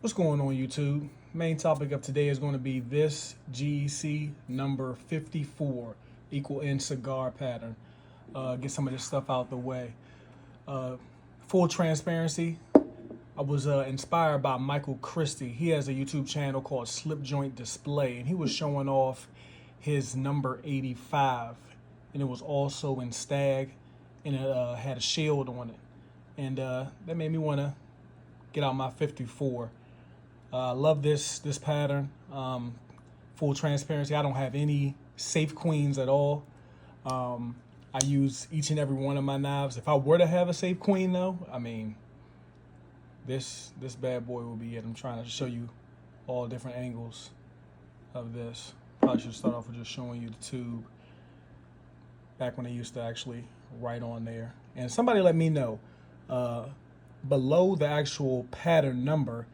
What's going on, YouTube? Main topic of today is going to be this GEC number 54 equal end cigar pattern. Get some of this stuff out the way. Full transparency, I was inspired by Michael Christie. He has a YouTube channel called Slip Joint Display, and he was showing off his number 85, and it was also in stag, and it had a shield on it, and that made me want to get out my 54. Love this pattern. Full transparency, I don't have any safe queens at all. I use each and every one of my knives. If I were to have a safe queen though, I mean, this bad boy will be it. I'm trying to show you all different angles of this. Probably should start off with just showing you the tube back when they used to actually write on there. And somebody let me know, below the actual pattern number,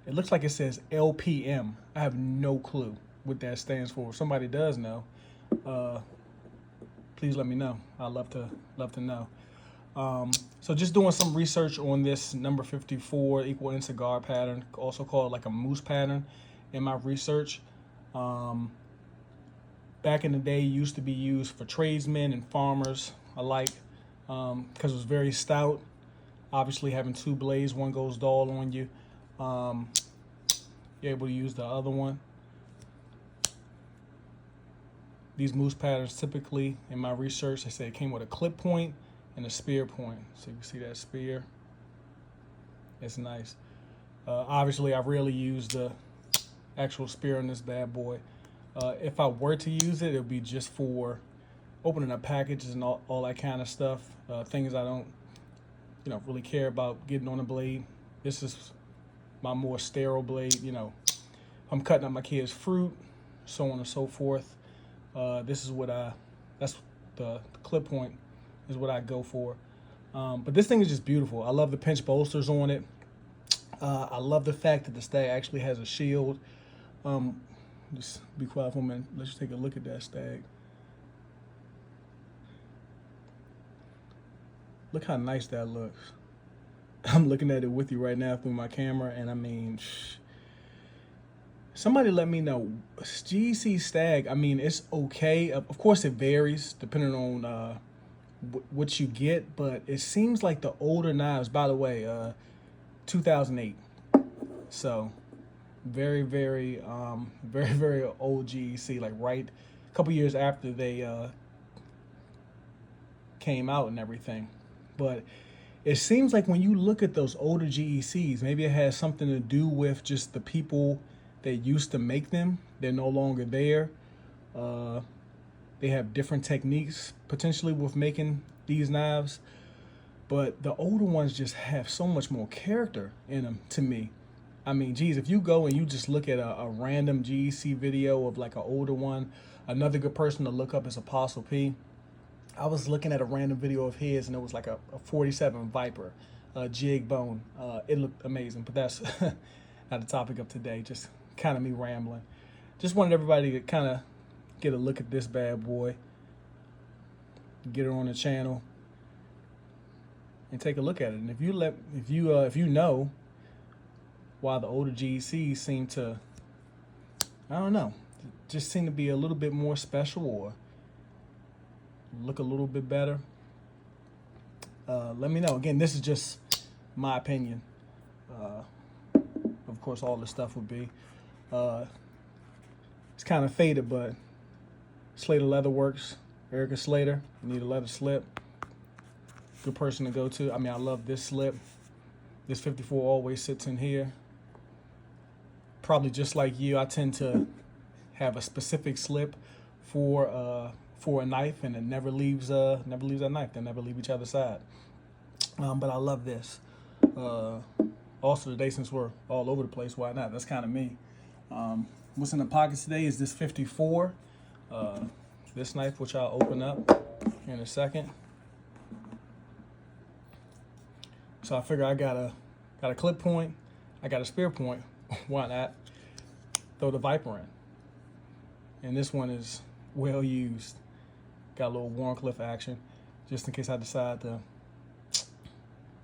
it looks like it says LPM. I have no clue what that stands for. If somebody does know, please let me know. I'd love to know. So just doing some research on this number 54 equal end cigar pattern, also called like a moose pattern, in my research. Back in the day, it used to be used for tradesmen and farmers alike, because it was very stout. Obviously, having two blades, one goes dull on you. You're able to use the other one. These moose patterns typically, in my research, they say it came with a clip point and a spear point. So you can see that spear. It's nice. Obviously, I rarely use the actual spear on this bad boy. If I were to use it, it would be just for opening up packages and all that kind of stuff. Things I don't, really care about getting on a blade. This is my more sterile blade. I'm cutting up my kids' fruit, so on and so forth. This is what that's the clip point is what I go for. But this thing is just beautiful. I love the pinch bolsters on it. I love the fact that the stag actually has a shield. Just be quiet for a minute. Let's just take a look at that stag. Look how nice that looks. I'm looking at it with you right now through my camera, and I mean, somebody let me know. GEC stag, I mean, it's okay. Of course, it varies depending on what you get, but it seems like the older knives, by the way, 2008. So very, very, very, very old GEC, like right a couple years after they came out and everything. But it seems like when you look at those older GECs, maybe it has something to do with just the people that used to make them. They're no longer there. They have different techniques potentially with making these knives. But the older ones just have so much more character in them to me. I mean, geez, if you go and you just look at a random GEC video of like an older one, another good person to look up is Apostle P. I was looking at a random video of his, and it was like a 47 Viper, jig bone. It looked amazing, but that's not the topic of today. Just kind of me rambling. Just wanted everybody to kind of get a look at this bad boy, get it on the channel, and take a look at it. And if you know why the older GECs seem to, I don't know, just seem to be a little bit more special or look a little bit better, let me know. Again, this is just my opinion. Of course, all this stuff would be. It's kind of faded, but Slater Leather Works. Erica Slater, you need a leather slip. Good person to go to. I mean, I love this slip. This 54 always sits in here. Probably just like you, I tend to have a specific slip for a knife, and it never leaves that knife. They never leave each other's side. But I love this. Also today, since we're all over the place, why not? That's kind of me. What's in the pockets today is this 54. This knife, which I'll open up in a second. So I figure I got a clip point, I got a spear point. Why not throw the Viper in? And this one is well used. Got a little Warncliffe action, just in case I decide to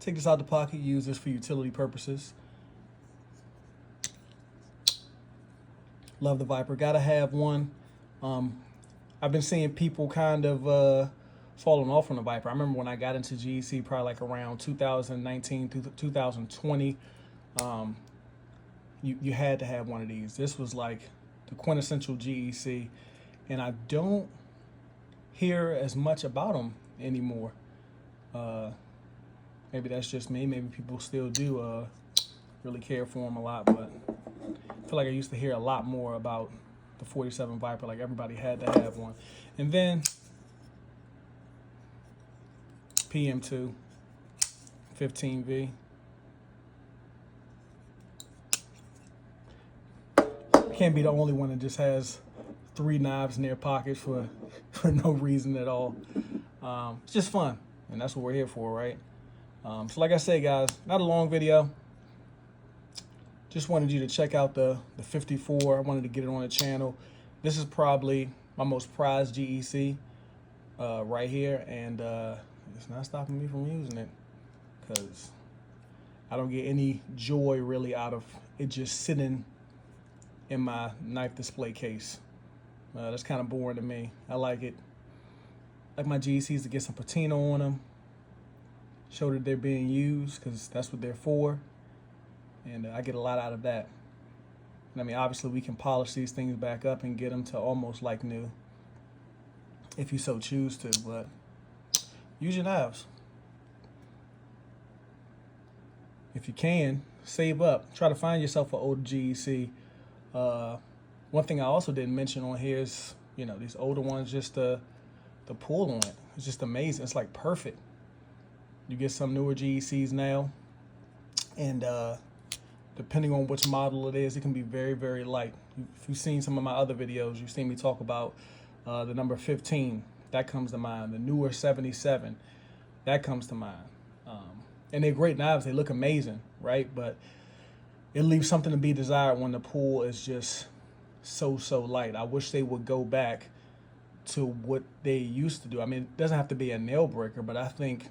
take this out the pocket, use this for utility purposes. Love the Viper. Gotta have one. I've been seeing people kind of falling off on the Viper. I remember when I got into GEC, probably like around 2019 to 2020. You had to have one of these. This was like the quintessential GEC, and I don't hear as much about them anymore. Maybe that's just me. Maybe people still do really care for them a lot, but I feel like I used to hear a lot more about the 47 Viper. Like everybody had to have one. And then PM2 15V. Can't be the only one that just has 3 knives in their pockets for no reason at all. It's just fun, and that's what we're here for, right? So like I said, guys, not a long video. Just wanted you to check out the 54. I wanted to get it on the channel. This is probably my most prized GEC right here, and it's not stopping me from using it because I don't get any joy really out of it just sitting in my knife display case. That's kind of boring to me. I like it. I like my GECs to get some patina on them, show that they're being used because that's what they're for, and I get a lot out of that. And I mean, obviously we can polish these things back up and get them to almost like new if you so choose to, but use your knives. If you can, save up. Try to find yourself an older GEC. One thing I also didn't mention on here is, you know, these older ones, just the pull on it. It's just amazing. It's like perfect. You get some newer GECs now, and depending on which model it is, it can be very, very light. If you've seen some of my other videos, you've seen me talk about the number 15. That comes to mind. The newer 77. That comes to mind. And they're great knives. They look amazing, right? But it leaves something to be desired when the pull is just so light. I wish they would go back to what they used to do. I mean, it doesn't have to be a nail breaker, but I think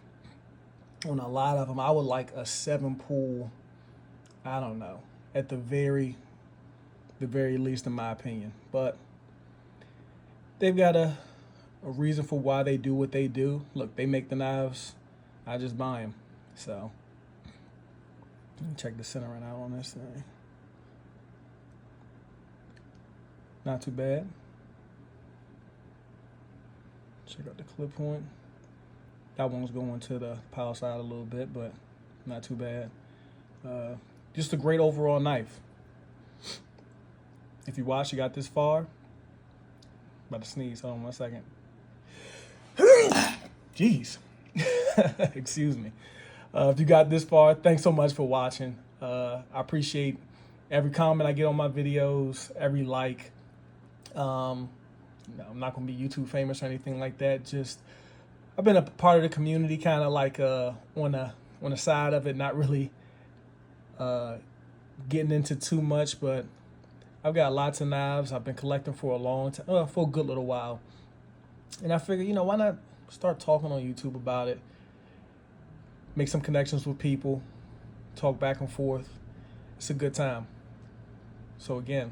on a lot of them, I would like a 7 pull. I don't know, at the very least, in my opinion. But they've got a reason for why they do what they do. Look, they make the knives. I just buy them. So let me check the centering out on this thing. Not too bad. Check out the clip point. That one's going to the power side a little bit, but not too bad. Just a great overall knife. If you watch, you got this far. About to sneeze. Hold on 1 second. Jeez. Excuse me. If you got this far, thanks so much for watching. I appreciate every comment I get on my videos, every like. I'm not going to be YouTube famous or anything like that. Just I've been a part of the community, kind of like on the side of it, not really getting into too much, but I've got lots of knives. I've been collecting for a long time, for a good little while. And I figured, you know, why not start talking on YouTube about it? Make some connections with people, talk back and forth. It's a good time. So again,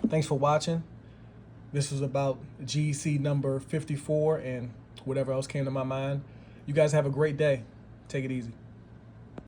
thanks for watching. This was about GEC number 54 and whatever else came to my mind. You guys have a great day. Take it easy.